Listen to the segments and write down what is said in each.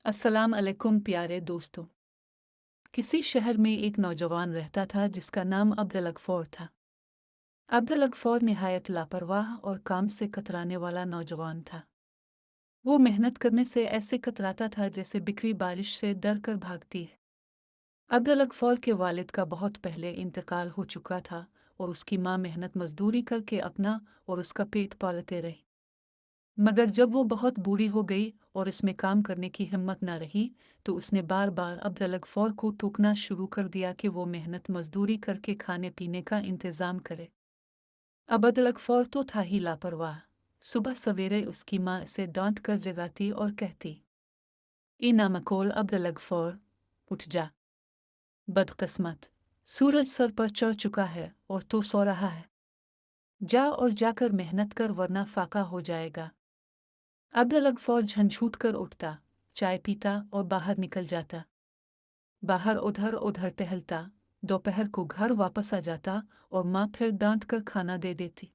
अस्सलाम अलैकुम प्यारे दोस्तों। किसी शहर में एक नौजवान रहता था जिसका नाम अब्दुल गफ्फार था। अब्दुल गफ्फार निहायत लापरवाह और काम से कतराने वाला नौजवान था। वो मेहनत करने से ऐसे कतराता था जैसे बिखरी बारिश से डर कर भागती है। अब्दुल गफ्फार के वालिद का बहुत पहले इंतकाल हो चुका था और उसकी माँ मेहनत मजदूरी करके अपना और उसका पेट पालते रही। मगर जब वो बहुत बूढ़ी हो गई और इसमें काम करने की हिम्मत न रही, तो उसने बार बार अब्दुल गफ्फार को टोकना शुरू कर दिया कि वो मेहनत मजदूरी करके खाने पीने का इंतजाम करे। अब अब्दुल गफ्फार तो था ही लापरवाह। सुबह सवेरे उसकी माँ इसे डांट कर जगाती और कहती, "ई नामकोल अब्दुल गफ्फार, उठ जा। बदकिस्मत, सूरज सर पर चढ़ चुका है और तो सो रहा है। जा और जाकर मेहनत कर वरना फाका हो जाएगा।" अब्दुल गफ्फार झंझूट कर उठता, चाय पीता और बाहर निकल जाता। बाहर उधर उधर टहलता, दोपहर को घर वापस आ जाता और माँ फिर डांट कर खाना दे देती।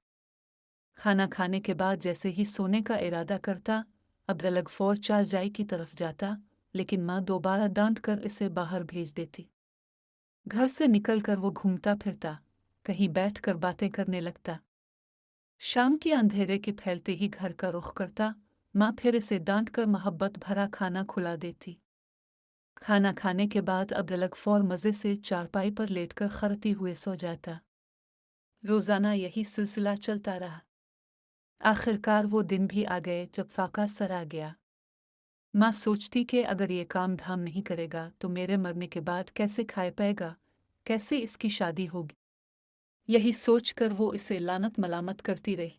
खाना खाने के बाद जैसे ही सोने का इरादा करता, अब्दुल गफ्फार चारजाई की तरफ जाता, लेकिन माँ दोबारा डांट कर इसे बाहर भेज देती। घर से निकलकर वो घूमता फिरता, कहीं बैठकर बातें करने लगता। शाम के अंधेरे के फैलते ही घर का रुख करता, माँ फिर इसे डांट कर मोहब्बत भरा खाना खुला देती। खाना खाने के बाद अब्दुल गफ्फार मज़े से चारपाई पर लेटकर खरती हुए सो जाता। रोज़ाना यही सिलसिला चलता रहा। आखिरकार वो दिन भी आ गए जब फाका सर आ गया। माँ सोचती कि अगर ये काम धाम नहीं करेगा तो मेरे मरने के बाद कैसे खाए पाएगा, कैसे इसकी शादी होगी। यही सोचकर वो इसे लानत मलामत करती रही।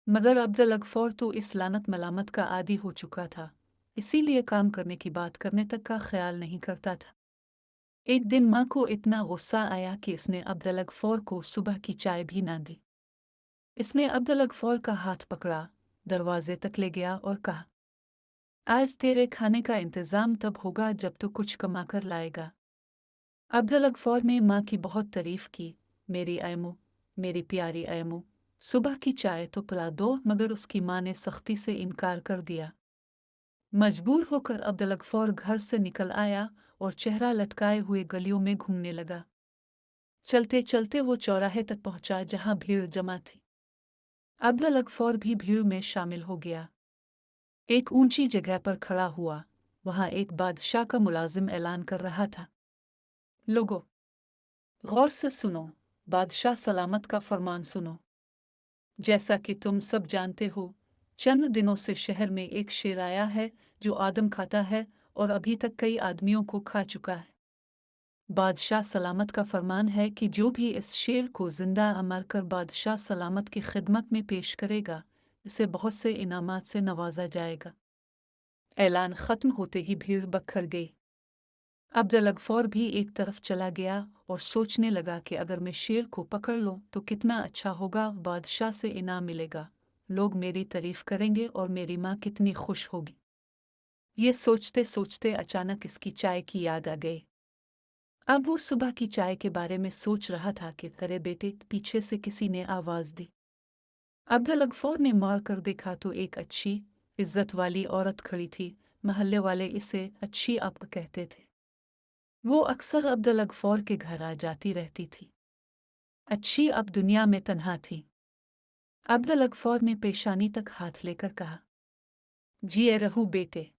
मगर अब्दुल गफ्फार तो इस लानत मलामत का आदी हो चुका था, इसीलिए काम करने की बात करने तक का ख्याल नहीं करता था। एक दिन माँ को इतना गुस्सा आया कि इसने अब्दुल गफ्फार को सुबह की चाय भी ना दी। इसने अब्दुल गफ्फार का हाथ पकड़ा, दरवाजे तक ले गया और कहा, "आज तेरे खाने का इंतजाम तब होगा जब तू कुछ कमा कर लाएगा।" अब्दुल गफ्फार ने माँ की बहुत तारीफ की। "मेरी अम्मू, मेरी प्यारी अम्मू, सुबह की चाय तो पिला दो।" मगर उसकी माँ ने सख्ती से इनकार कर दिया। मजबूर होकर अब्दुल गफ्फार घर से निकल आया और चेहरा लटकाए हुए गलियों में घूमने लगा। चलते चलते वो चौराहे तक पहुंचा जहां भीड़ जमा थी। अब्दुल गफ्फार भी भीड़ में शामिल हो गया। एक ऊंची जगह पर खड़ा हुआ। वहां एक बादशाह का मुलाजिम ऐलान कर रहा था, "लोगों, गौर से सुनो, बादशाह सलामत का फरमान सुनो। जैसा कि तुम सब जानते हो, चंद दिनों से शहर में एक शेर आया है जो आदम खाता है और अभी तक कई आदमियों को खा चुका है। बादशाह सलामत का फरमान है कि जो भी इस शेर को जिंदा अमर कर बादशाह सलामत की खिदमत में पेश करेगा, इसे बहुत से इनामात से नवाजा जाएगा।" ऐलान खत्म होते ही भीड़ बखर गई। अब्दुल गफ्फार भी एक तरफ चला गया और सोचने लगा कि अगर मैं शेर को पकड़ लूं तो कितना अच्छा होगा, बादशाह से इनाम मिलेगा, लोग मेरी तारीफ करेंगे और मेरी माँ कितनी खुश होगी। ये सोचते सोचते अचानक इसकी चाय की याद आ गई। अब वो सुबह की चाय के बारे में सोच रहा था कि तेरे बेटे, पीछे से किसी ने आवाज दी। अब्दुल गफ्फार ने मार कर देखा तो एक अच्छी इज्जत वाली औरत खड़ी थी। महल्ले वाले इसे अच्छी अप कहते थे। वो अक्सर अब्दुल गफ्फार के घर आ जाती रहती थी। अच्छी अब दुनिया में तन्हा थी। अब्दुल गफ्फार ने पेशानी तक हाथ लेकर कहा, "जिए रहू बेटे,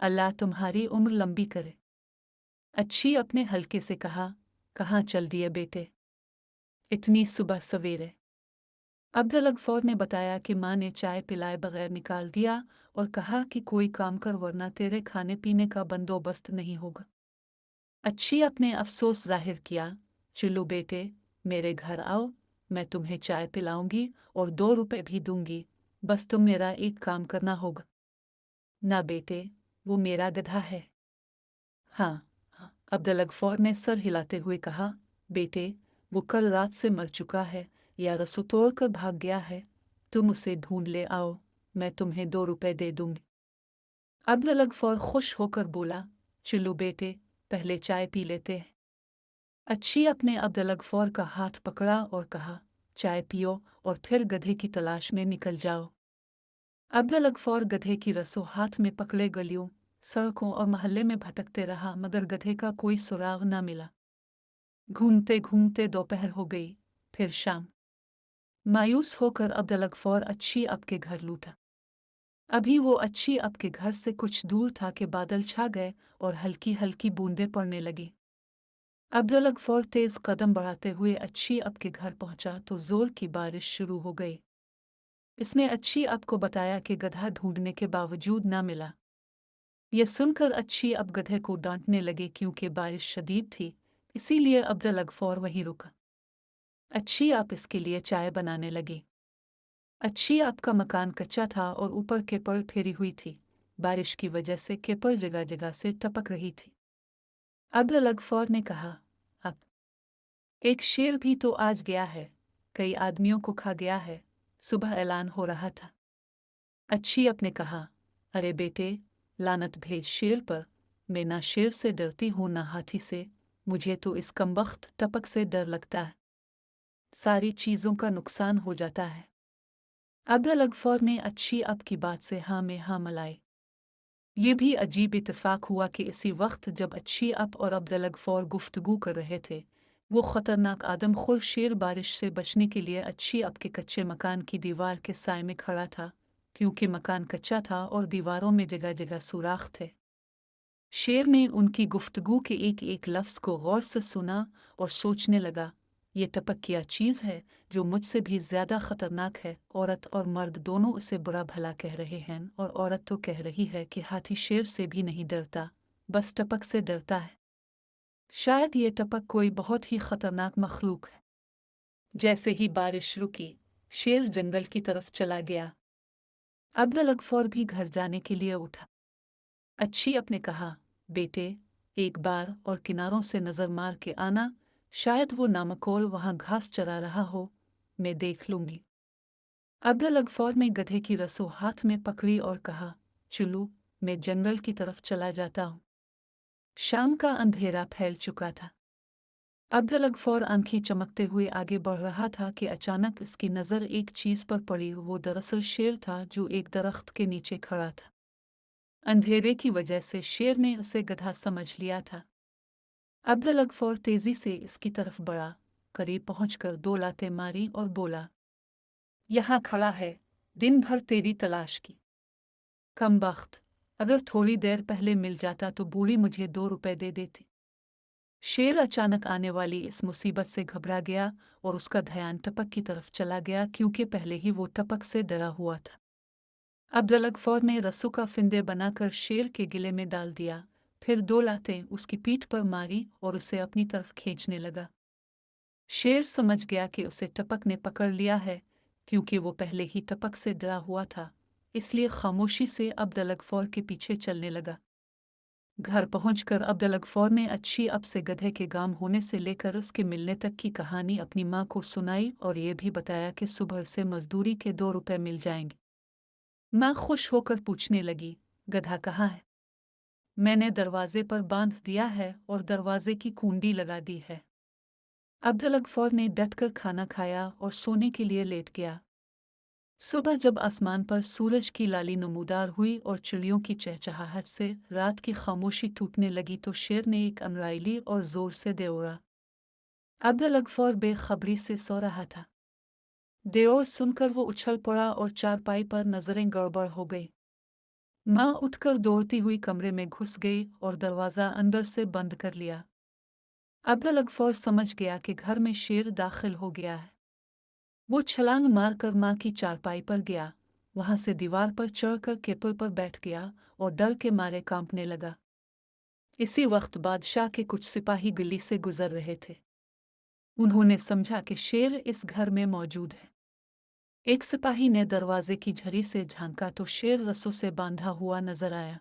अल्लाह तुम्हारी उम्र लंबी करे।" अच्छी अपने हल्के से कहा, "कहाँ चल दिए बेटे, इतनी सुबह सवेरे?" अब्दुल गफ्फार ने बताया कि माँ ने चाय पिलाए बगैर निकाल दिया और कहा कि कोई काम कर वरना तेरे खाने पीने का बंदोबस्त नहीं होगा। अच्छी अपने अफसोस जाहिर किया, "चिल्लू बेटे, मेरे घर आओ, मैं तुम्हें चाय पिलाऊंगी और 2 रुपए भी दूंगी, बस तुम मेरा एक काम करना होगा।" "ना बेटे, वो मेरा गधा है।" "हाँ, हाँ," अब्दुल गफ्फार ने सर हिलाते हुए कहा, "बेटे, वो कल रात से मर चुका है या रस्सू तोड़ कर भाग गया है। तुम उसे ढूंढ ले आओ, मैं तुम्हें 2 रुपए दे दूंगी।" अब्दुल गफ्फार खुश होकर बोला, "चिल्लू बेटे, पहले चाय पी लेते हैं।" अच्छी अपने अब्दुल गफ्फार का हाथ पकड़ा और कहा, "चाय पियो और फिर गधे की तलाश में निकल जाओ।" अब्दुल गफ्फार गधे की रस्सों हाथ में पकड़े गलियों सड़कों और मोहल्ले में भटकते रहा मगर गधे का कोई सुराग न मिला। घूमते घूमते दोपहर हो गई, फिर शाम। मायूस होकर अब्दुलगफौर अच्छी अब के घर लौटा। अभी वो अच्छी अब के घर से कुछ दूर था कि बादल छा गए और हल्की हल्की बूंदें पड़ने लगी। अब्दुलगफौर तेज कदम बढ़ाते हुए अच्छी अब के घर पहुंचा तो जोर की बारिश शुरू हो गई। इसने अच्छी अब को बताया कि गधा ढूंढने के बावजूद न मिला। यह सुनकर अच्छी अब गधे को डांटने लगे क्योंकि बारिश शदीद थी, इसीलिए अब्दुलगफौर वहीं रुका। अच्छी आप इसके लिए चाय बनाने लगी। अच्छी आपका मकान कच्चा था और ऊपर केपड़ फेरी हुई थी। बारिश की वजह से केपड़ जगह जगह से टपक रही थी। अब्दुलगफौर ने कहा, अब एक शेर भी तो आज गया है, कई आदमियों को खा गया है, सुबह ऐलान हो रहा था। अच्छी आपने कहा, अरे बेटे, लानत भेज शेर पर, मैं ना शेर से डरती हूँ ना हाथी से, मुझे तो इस कमबख्त टपक से डर लगता है। सारी चीज़ों का नुकसान हो जाता है। अब्दुलगफौर ने अच्छी अब की बात से हाँ में हाँ मिलाई। ये भी अजीब इत्तेफाक हुआ कि इसी वक्त जब अच्छी अब और अब्दुलगफौर गुफ्तगू कर रहे थे, वो खतरनाक आदमखोर शेर बारिश से बचने के लिए अच्छी अब के कच्चे मकान की दीवार के साए में खड़ा था, क्योंकि मकान कच्चा था और दीवारों में जगह जगह सुराख थे। शेर ने उनकी गुफ्तगू के एक एक लफ्ज़ को गौर से सुना और सोचने लगा, ये टपक क्या चीज़ है जो मुझसे भी ज़्यादा ख़तरनाक है। औरत और मर्द दोनों उसे बुरा भला कह रहे हैं और औरत तो कह रही है कि हाथी शेर से भी नहीं डरता, बस टपक से डरता है। शायद ये टपक कोई बहुत ही ख़तरनाक मखलूक है। जैसे ही बारिश रुकी, शेर जंगल की तरफ चला गया। अब्दुलगफौर भी घर जाने के लिए उठा। अच्छी अपने कहा, बेटे, एक बार और किनारों से नज़र मार के आना, शायद वो नामकोल वहाँ घास चरा रहा हो, मैं देख लूंगी। अब्दुलगफौर ने गधे की रस्सों हाथ में पकड़ी और कहा, चलो, मैं जंगल की तरफ चला जाता हूँ। शाम का अंधेरा फैल चुका था। अब्दुलगफौर आंखें चमकते हुए आगे बढ़ रहा था कि अचानक इसकी नज़र एक चीज़ पर पड़ी। वो दरअसल शेर था जो एक दरख्त के नीचे खड़ा था। अंधेरे की वजह से शेर ने उसे गधा समझ लिया था। अब्दुलगफौर तेजी से इसकी तरफ बढ़ा, करीब पहुंचकर दो लातें मारी और बोला, यहाँ खड़ा है, दिन भर तेरी तलाश की। कमबख्त, अगर थोड़ी देर पहले मिल जाता तो बूढ़ी मुझे 2 रुपए दे देती। शेर अचानक आने वाली इस मुसीबत से घबरा गया और उसका ध्यान टपक की तरफ चला गया, क्योंकि पहले ही वो टपक से डरा हुआ था। अब्दुलगफौर ने रस्सों का फिंदे बनाकर शेर के गिले में डाल दिया, फिर 2 लातें उसकी पीठ पर मारी और उसे अपनी तरफ खींचने लगा। शेर समझ गया कि उसे टपक ने पकड़ लिया है, क्योंकि वो पहले ही टपक से डरा हुआ था, इसलिए खामोशी से अब्दुलगफौर के पीछे चलने लगा। घर पहुंचकर अब्दुलगफौर ने अच्छी अब से गधे के गाम होने से लेकर उसके मिलने तक की कहानी अपनी माँ को सुनाई और ये भी बताया कि सुबह से मजदूरी के 2 रुपए मिल जाएंगे। माँ खुश होकर पूछने लगी, गधा कहाँ है? मैंने दरवाजे पर बांध दिया है और दरवाजे की कुंडी लगा दी है। अब्दुलगफौर ने डटकर खाना खाया और सोने के लिए लेट गया। सुबह जब आसमान पर सूरज की लाली नमूदार हुई और चिड़ियों की चहचहाहट से रात की खामोशी टूटने लगी तो शेर ने एक अंगड़ाई और जोर से देवरा। अब्दुलगफौर बेखबरी से सो रहा था। देओर सुनकर वो उछल पड़ा और चारपाई पर नजरें गड़बड़ हो गई। माँ उठकर दौड़ती हुई कमरे में घुस गई और दरवाज़ा अंदर से बंद कर लिया। अब्दुलगफौर समझ गया कि घर में शेर दाखिल हो गया है। वो छलांग मारकर माँ की चारपाई पर गया, वहां से दीवार पर चढ़कर केपल पर बैठ गया और डर के मारे कांपने लगा। इसी वक्त बादशाह के कुछ सिपाही गली से गुजर रहे थे। उन्होंने समझा कि शेर इस घर में मौजूद है। एक सिपाही ने दरवाजे की झरी से झांका तो शेर रस्सों से बांधा हुआ नजर आया।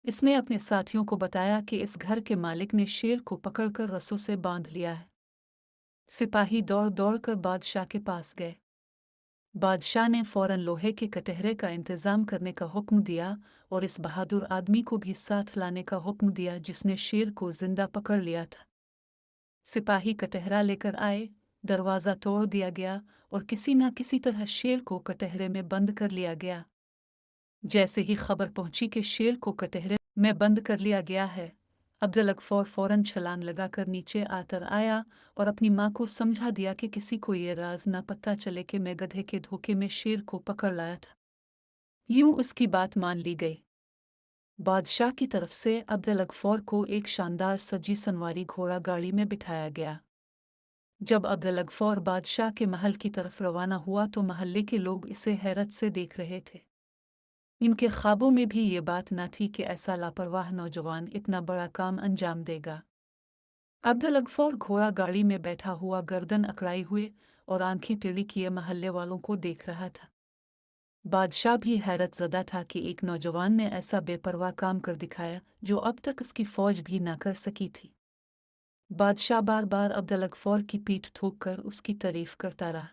इसने अपने साथियों को बताया कि इस घर के मालिक ने शेर को पकड़कर रस्सों से बांध लिया है। सिपाही दौड़ दौड़ कर बादशाह के पास गए। बादशाह ने फौरन लोहे के कटहरे का इंतजाम करने का हुक्म दिया और इस बहादुर आदमी को भी साथ लाने का हुक्म दिया जिसने शेर को जिंदा पकड़ लिया था। सिपाही कटहरा लेकर आए, दरवाज़ा तोड़ दिया गया और किसी न किसी तरह शेर को कटहरे में बंद कर लिया गया। जैसे ही खबर पहुंची कि शेर को कटहरे मैं बंद कर लिया गया है। अब्दुलगफौर फौरन छलांग लगाकर नीचे आकर आया और अपनी माँ को समझा दिया कि किसी को ये राज न पता चले कि मैं गधे के धोखे में शेर को पकड़ लाया था। यूं उसकी बात मान ली गई। बादशाह की तरफ से अब्दुलगफौर को एक शानदार सजी संवारी घोड़ा गाड़ी में बिठाया गया। जब अब्दुलगफौर बादशाह के महल की तरफ रवाना हुआ तो महल्ले के लोग इसे हैरत से देख रहे थे। इनके ख्वाबों में भी ये बात न थी कि ऐसा लापरवाह नौजवान इतना बड़ा काम अंजाम देगा। अब्दुलगफौर घोड़ा गाड़ी में बैठा हुआ गर्दन अकड़ाई हुए और आंखें टेढ़ी किए महल्ले वालों को देख रहा था। बादशाह भी हैरत ज़दा था कि एक नौजवान ने ऐसा बेपरवाह काम कर दिखाया जो अब तक उसकी फौज भी ना कर सकी थी। बादशाह बार बार अब्दुलगफौर की पीठ थोपकर उसकी तारीफ करता रहा।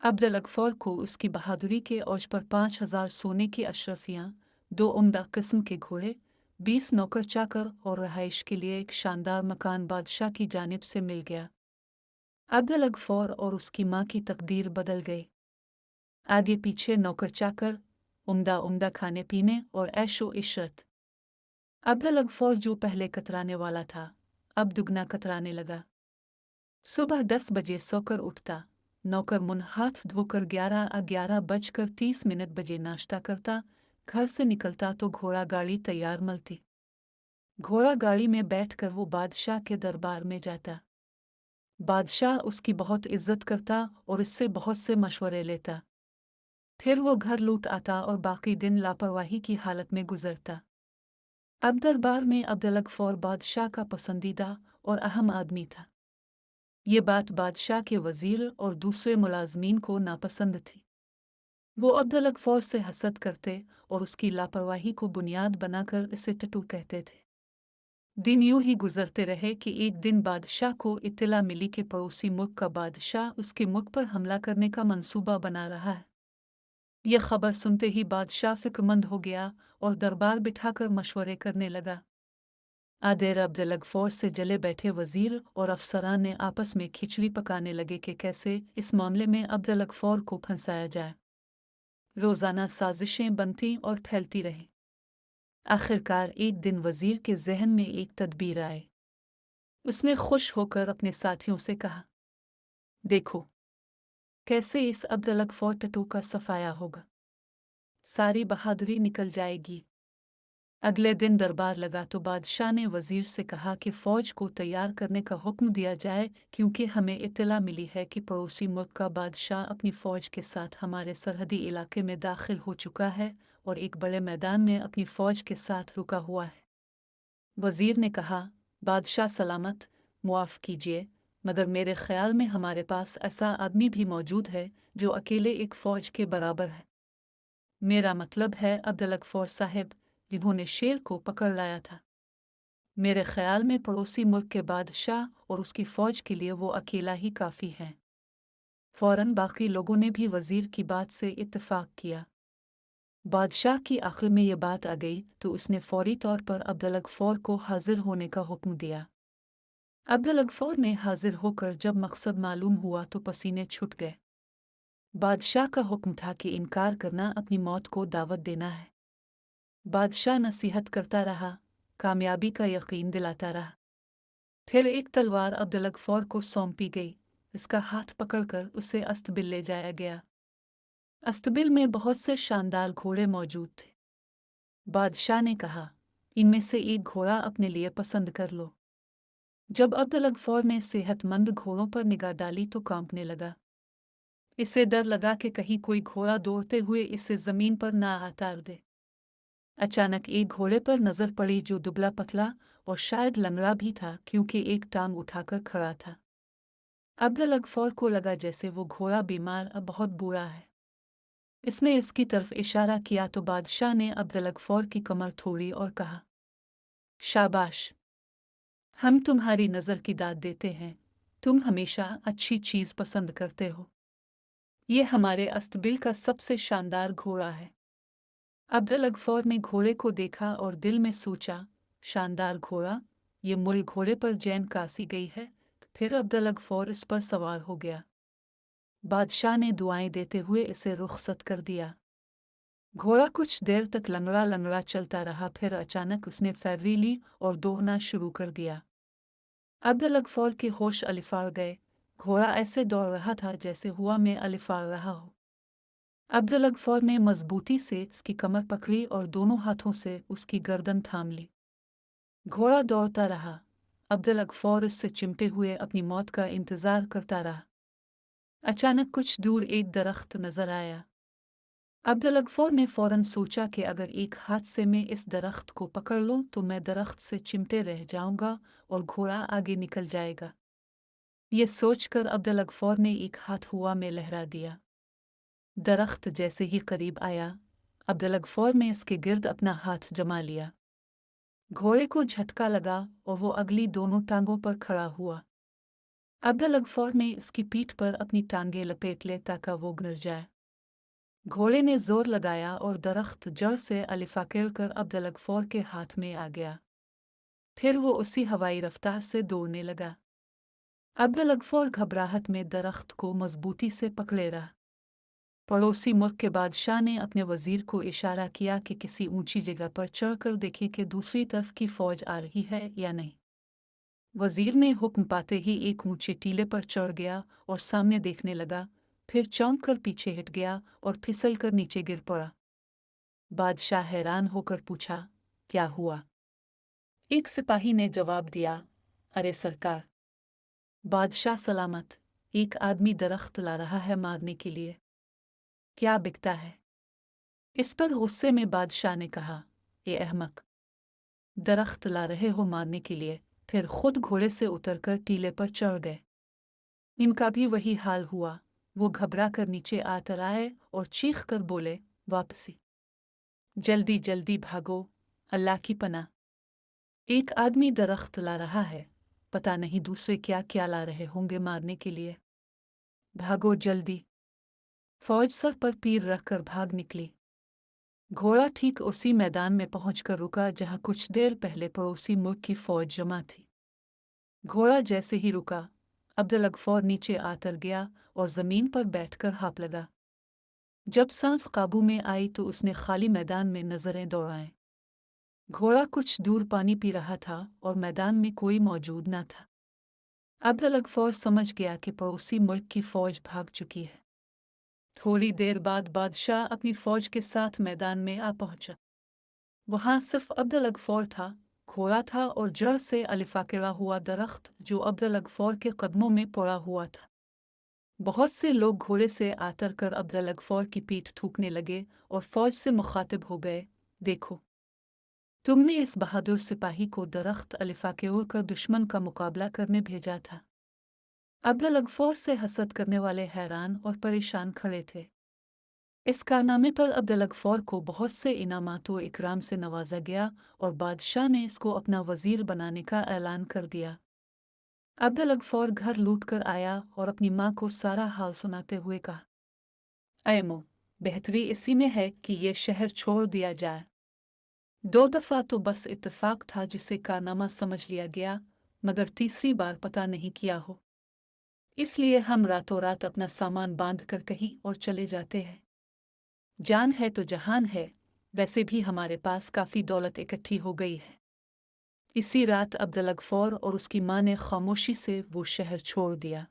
अब्दुलगफौर को उसकी बहादुरी के औज पर 5,000 सोने की अशरफियाँ, 2 उम्दा किस्म के घोड़े, 20 नौकर चाकर और रहाइश के लिए एक शानदार मकान बादशाह की जानिब से मिल गया। अब्दुलगफौर और उसकी माँ की तकदीर बदल गई। आगे पीछे नौकर चाकर, उम्दा उम्दा खाने पीने और ऐशो इशरत। अब्दुलगफौर जो पहले कतराने वाला था अब दुगना कतराने लगा। सुबह 10 बजे सोकर उठता, नौकर मुंह हाथ धोकर 11:30 बजे नाश्ता करता, घर से निकलता तो घोड़ा गाड़ी तैयार मलती। घोड़ा गाड़ी में बैठकर वो बादशाह के दरबार में जाता। बादशाह उसकी बहुत इज्जत करता और इससे बहुत से मशवरे लेता। फिर वो घर लौट आता और बाकी दिन लापरवाही की हालत में गुजरता। अब दरबार में अब्दुलगफौर बादशाह का पसंदीदा और अहम आदमी था। ये बात बादशाह के वजीर और दूसरे मुलाजमीन को नापसंद थी। वो अब्दुलगफौर से हसद करते और उसकी लापरवाही को बुनियाद बनाकर इसे टटू कहते थे। दिन यूं ही गुजरते रहे कि एक दिन बादशाह को इत्तला मिली कि पड़ोसी मुल्क का बादशाह उसके मुल्क पर हमला करने का मंसूबा बना रहा है। यह खबर सुनते ही बादशाह फिक्रमंद हो गया और दरबार बिठाकर मशवरे करने लगा। आदेर अब्दुलगफौर से जले बैठे वजीर और अफसरान ने आपस में खिचड़ी पकाने लगे कि कैसे इस मामले में अब्दुलगफौर को फंसाया जाए। रोज़ाना साजिशें बनती और फैलती रहीं। आखिरकार एक दिन वजीर के जहन में एक तदबीर आए। उसने खुश होकर अपने साथियों से कहा, देखो कैसे इस अब्दुलगफौर टटू का सफाया होगा, सारी बहादुरी निकल जाएगी। अगले दिन दरबार लगा तो बादशाह ने वजीर से कहा कि फ़ौज को तैयार करने का हुक्म दिया जाए, क्योंकि हमें इत्तला मिली है कि पड़ोसी मुल्क का बादशाह अपनी फ़ौज के साथ हमारे सरहदी इलाके में दाखिल हो चुका है और एक बड़े मैदान में अपनी फ़ौज के साथ रुका हुआ है। वजीर ने कहा, बादशाह सलामत, मुआफ़ कीजिए, मगर मेरे ख्याल में हमारे पास ऐसा आदमी भी मौजूद है जो अकेले एक फ़ौज के बराबर है। मेरा मतलब है अब्दुलगफौर साहिब जिन्होंने शेर को पकड़ लाया था। मेरे ख्याल में पड़ोसी मुल्क के बादशाह और उसकी फ़ौज के लिए वो अकेला ही काफ़ी है। फ़ौरन बाकी लोगों ने भी वज़ीर की बात से इत्तेफाक किया। बादशाह की आखिर में ये बात आ गई तो उसने फ़ौरी तौर पर अब्दुलगफौर को हाजिर होने का हुक्म दिया। अब्दुलगफौर ने हाजिर होकर जब मकसद मालूम हुआ तो पसीने छूट गए। बादशाह का हुक्म था कि इनकार करना अपनी मौत को दावत देना है। बादशाह नसीहत करता रहा, कामयाबी का यकीन दिलाता रहा। फिर एक तलवार अब्दुलगफौर को सौंपी गई। इसका हाथ पकड़कर उसे अस्तबिल ले जाया गया। अस्तबिल में बहुत से शानदार घोड़े मौजूद थे। बादशाह ने कहा, इनमें से एक घोड़ा अपने लिए पसंद कर लो। जब अब्दुलगफौर ने सेहतमंद घोड़ों पर निगाह डाली तो कांपने लगा। इसे डर लगा कि कहीं कोई घोड़ा दौड़ते हुए इसे जमीन पर ना उतार दे। अचानक एक घोड़े पर नजर पड़ी जो दुबला पतला और शायद लंगड़ा भी था, क्योंकि एक टांग उठाकर खड़ा था। अब्दुलगफौर को लगा जैसे वो घोड़ा बीमार और बहुत बुरा है। इसने इसकी तरफ इशारा किया तो बादशाह ने अब्दुलगफौर की कमर थोड़ी और कहा, शाबाश, हम तुम्हारी नज़र की दाद देते हैं। तुम हमेशा अच्छी चीज़ पसंद करते हो। ये हमारे अस्तबिल का सबसे शानदार घोड़ा है। अब्दुलगफौर ने घोड़े को देखा और दिल में सोचा, शानदार घोड़ा, ये मुल घोड़े पर जैन कासी गई है। फिर अब्दुलगफौर इस पर सवार हो गया। बादशाह ने दुआएं देते हुए इसे रुखसत कर दिया। घोड़ा कुछ देर तक लंगड़ा लंगड़ा चलता रहा, फिर अचानक उसने फर्री ली और दौड़ना शुरू कर दिया। अब्दुलगफौर के होश अलिफाड़ गए। घोड़ा ऐसे दौड़ रहा था जैसे हुआ में अलिफाड़ रहा हो। अब्दुलगफौर ने मजबूती से उसकी कमर पकड़ी और दोनों हाथों से उसकी गर्दन थाम ली। घोड़ा दौड़ता रहा। अब्दुलगफौर उससे चिमटे हुए अपनी मौत का इंतजार करता रहा। अचानक कुछ दूर एक दरख्त नजर आया। अब्दुलगफौर ने फौरन सोचा कि अगर एक हाथ से मैं इस दरख्त को पकड़ लूं तो मैं दरख्त से चिमटे रह जाऊंगा और घोड़ा आगे निकल जाएगा। ये सोचकर अब्दुलगफौर ने एक हाथ हवा में लहरा दिया। दरख्त जैसे ही करीब आया, अब्दुलगफौर ने इसके गिर्द अपना हाथ जमा लिया। घोड़े को झटका लगा और वो अगली दोनों टांगों पर खड़ा हुआ। अब्दुलगफौर ने इसकी पीठ पर अपनी टांगें लपेट ले ताकि वो गिर जाए। घोड़े ने जोर लगाया और दरख्त जड़ से अलिफाकेर कर अब्दुलगफौर के हाथ में आ गया। फिर वो उसी हवाई रफ्तार से दौड़ने लगा। अब्दुलगफौर घबराहट में दरख्त को मजबूती से पकड़े रहा। पड़ोसी मुल्क के बादशाह ने अपने वजीर को इशारा किया कि किसी ऊंची जगह पर चढ़कर देखे कि दूसरी तरफ की फौज आ रही है या नहीं। वजीर ने हुक्म पाते ही एक ऊंचे टीले पर चढ़ गया और सामने देखने लगा, फिर चौंक कर पीछे हट गया और फिसल कर नीचे गिर पड़ा। बादशाह हैरान होकर पूछा, क्या हुआ? एक सिपाही ने जवाब दिया, अरे सरकार, बादशाह सलामत, एक आदमी दरख्त ला रहा है मारने के लिए। क्या बिकता है? इस पर गुस्से में बादशाह ने कहा, ए अहमक, दरख्त ला रहे हो मारने के लिए, फिर खुद घोड़े से उतरकर टीले पर चढ़ गए। इनका भी वही हाल हुआ। वो घबरा कर नीचे आकर आए और चीख कर बोले, वापसी, जल्दी जल्दी भागो, अल्लाह की पनाह। एक आदमी दरख्त ला रहा है, पता नहीं दूसरे क्या क्या ला रहे होंगे मारने के लिए। भागो जल्दी। फौज सर पर पीर रखकर भाग निकली। घोड़ा ठीक उसी मैदान में पहुंचकर रुका जहां कुछ देर पहले पड़ोसी मुल्क की फौज जमा थी। घोड़ा जैसे ही रुका, अब्दुलगफौर नीचे आतर गया और जमीन पर बैठकर हाँफ लगा। जब सांस काबू में आई तो उसने खाली मैदान में नजरें दौड़ाईं। घोड़ा कुछ दूर पानी पी रहा था और मैदान में कोई मौजूद न था। अब्दुलगफौर समझ गया कि पड़ोसी मुल्क की फौज भाग चुकी है। थोड़ी देर बाद बादशाह अपनी फौज के साथ मैदान में आ पहुंचा। वहां सिर्फ अब्दुलगफौर था, घोड़ा था और जड़ से अलिफाकेरा हुआ दरख्त जो अब्दुलगफौर के कदमों में पड़ा हुआ था। बहुत से लोग घोड़े से आतर कर अब्दुलगफौर की पीठ थूकने लगे और फौज से मुखातिब हो गए, देखो, तुमने इस बहादुर सिपाही को दरख्त अलिफाकेर कर दुश्मन का मुकाबला करने भेजा था। अब्दुलगफौर से हसद करने वाले हैरान और परेशान खड़े थे। इस कारनामे पर अब्दुलगफौर को बहुत से इनामात व इकराम से नवाजा गया और बादशाह ने इसको अपना वजीर बनाने का ऐलान कर दिया। अब्दुलगफौर घर लौट कर आया और अपनी माँ को सारा हाल सुनाते हुए कहा, ऐ मो, बेहतरी इसी में है कि ये शहर छोड़ दिया जाए। 2 दफ़ा तो बस इत्तेफाक था जिसे कारनामा समझ लिया गया, मगर तीसरी बार पता नहीं किया हो। इसलिए हम रातों रात अपना सामान बांध कर कहीं और चले जाते हैं। जान है तो जहान है, वैसे भी हमारे पास काफी दौलत इकट्ठी हो गई है। इसी रात अब्दुलगफौर और उसकी माँ ने खामोशी से वो शहर छोड़ दिया।